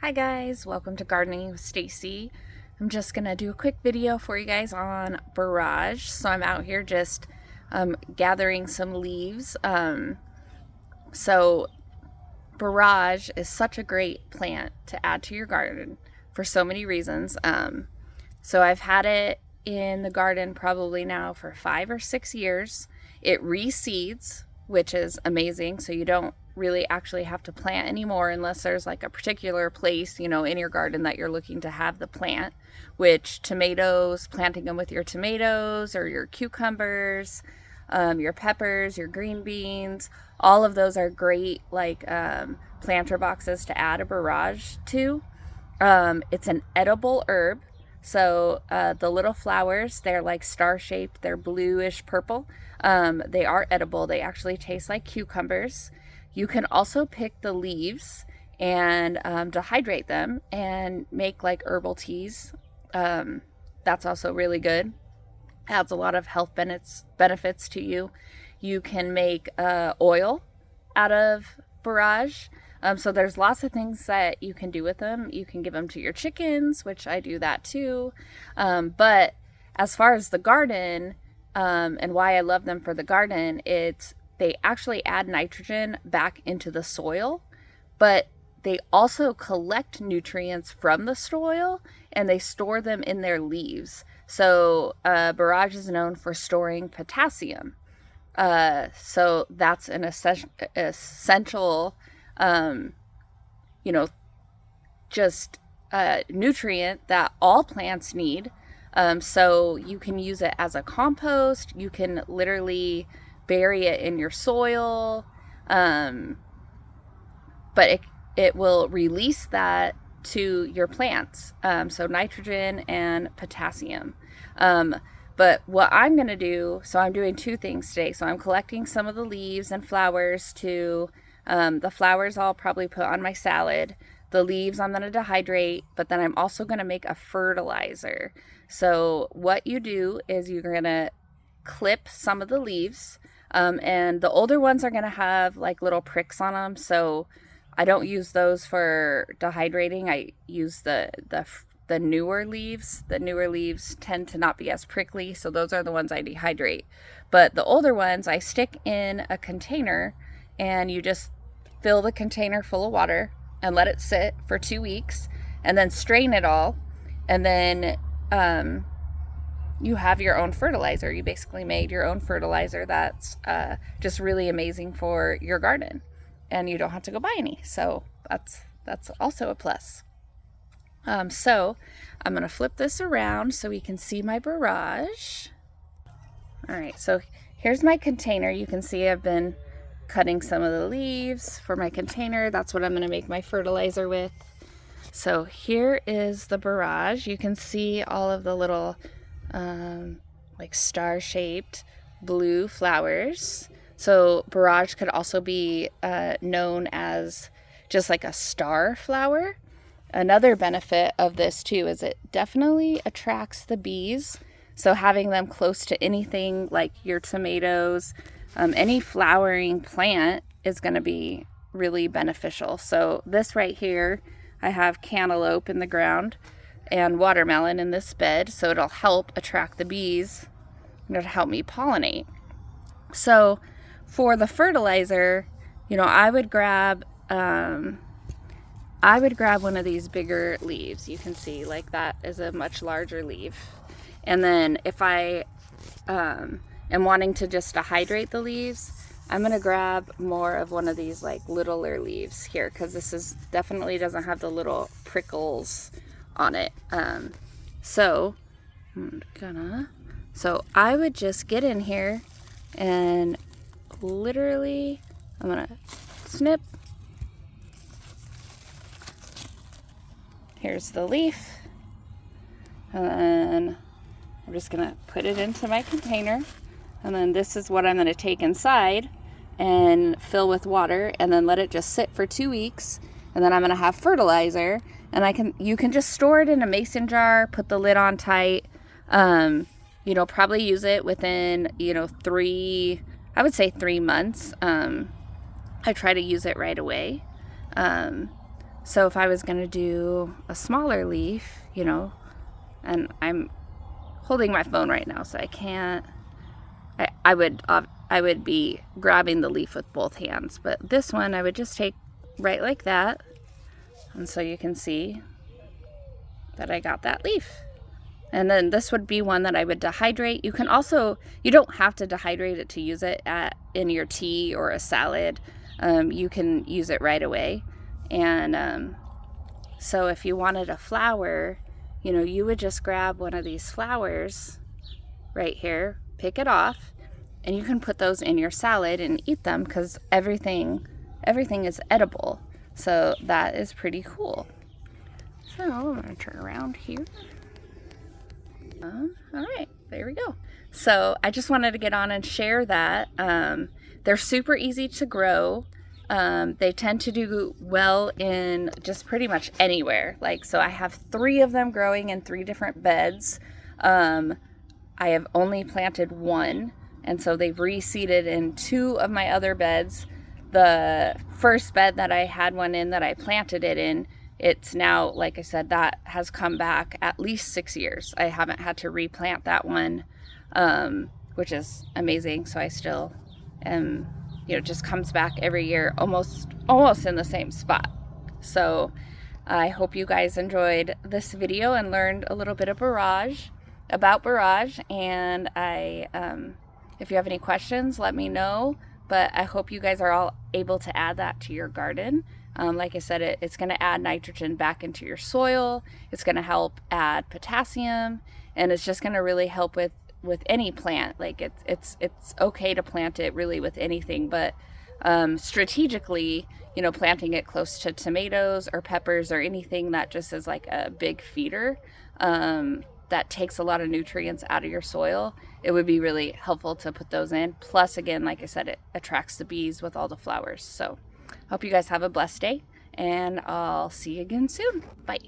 Hi guys, welcome to Gardening with Stacy. I'm just gonna do a quick video for you guys on Borage. So I'm out here just gathering some leaves. So Borage is such a great plant to add to your garden for so many reasons. So I've had it in the garden probably now for 5 or 6 years. It reseeds, which is amazing. So you don't really actually have to plant anymore unless there's like a particular place, in your garden that you're looking to have the plant, which tomatoes, planting them with your tomatoes or your cucumbers, your peppers, your green beans, all of those are great planter boxes to add a Borage to. It's an edible herb. So the little flowers, they're like star-shaped, they're bluish purple. They are edible. They actually taste like cucumbers. You can also pick the leaves and dehydrate them and make like herbal teas. That's also really good. Adds a lot of health benefits to you. You can make oil out of Borage. So there's lots of things that you can do with them. You can give them to your chickens, which I do that too. But as far as the garden, and why I love them for the garden, they actually add nitrogen back into the soil, but they also collect nutrients from the soil and they store them in their leaves. So Borage is known for storing potassium. So that's an essential, nutrient that all plants need. So you can use it as a compost. You can literally bury it in your soil, but it will release that to your plants, so nitrogen and potassium. But what I'm going to do, so I'm doing two things today. So I'm collecting some of the leaves and flowers the flowers I'll probably put on my salad. The leaves I'm going to dehydrate, but then I'm also going to make a fertilizer. So what you do is you're going to clip some of the leaves, and the older ones are going to have like little pricks on them. So I don't use those for dehydrating. I use the newer leaves. The newer leaves tend to not be as prickly, so those are the ones I dehydrate. But the older ones I stick in a container, and you just fill the container full of water and let it sit for 2 weeks, and then strain it all, and then you have your own fertilizer. You basically made your own fertilizer that's just really amazing for your garden, and you don't have to go buy any. So that's also a plus. So I'm going to flip this around so we can see my Borage. All right, so here's my container. You can see I've been cutting some of the leaves for my container. That's what I'm going to make my fertilizer with. So here is the Borage. You can see all of the little like star-shaped blue flowers. So Borage could also be known as just like a star flower. Another benefit of this too is it definitely attracts the bees. So having them close to anything like your tomatoes, any flowering plant is going to be really beneficial. So this right here, I have cantaloupe in the ground and watermelon in this bed, so it'll help attract the bees and it'll help me pollinate. So for the fertilizer, I would grab one of these bigger leaves. You can see like that is a much larger leaf. And then if I am wanting to just dehydrate the leaves, I'm going to grab more of one of these like littler leaves here, because this definitely doesn't have the little prickles on it. So I would just get in here and literally I'm going to snip. Here's the leaf, and then I'm just going to put it into my container, and then this is what I'm going to take inside and fill with water and then let it just sit for 2 weeks, and then I'm going to have fertilizer, and you can just store it in a mason jar, put the lid on tight, probably use it within 3 months. I try to use it right away. So if I was going to do a smaller leaf, you know, and I'm holding my phone right now, so I can't, I would be grabbing the leaf with both hands, but this one I would just take right like that, and so you can see that I got that leaf. And then this would be one that I would dehydrate. You can also, you don't have to dehydrate it to use it in your tea or a salad. You can use it right away. And so if you wanted a flower, you know, you would just grab one of these flowers right here, pick it off, and you can put those in your salad and eat them, because everything is edible. So that is pretty cool. So I'm going to turn around here. All right, there we go. So I just wanted to get on and share that. They're super easy to grow. They tend to do well in just pretty much anywhere. Like, so I have 3 of them growing in 3 different beds. I have only planted 1, and so they've reseeded in 2 of my other beds. The first bed that I had one in that I planted it in, it's now, like I said, that has come back at least 6 years. I haven't had to replant that one, which is amazing. So I still am, you know, just comes back every year, almost in the same spot. So I hope you guys enjoyed this video and learned a little bit of about Borage. And if you have any questions, let me know. But I hope you guys are all able to add that to your garden. Like I said, it's going to add nitrogen back into your soil. It's going to help add potassium, and it's just going to really help with any plant. Like it's okay to plant it really with anything, but strategically, you know, planting it close to tomatoes or peppers or anything that just is like a big feeder that takes a lot of nutrients out of your soil, it would be really helpful to put those in. Plus, again, like I said, it attracts the bees with all the flowers. So hope you guys have a blessed day, and I'll see you again soon. Bye.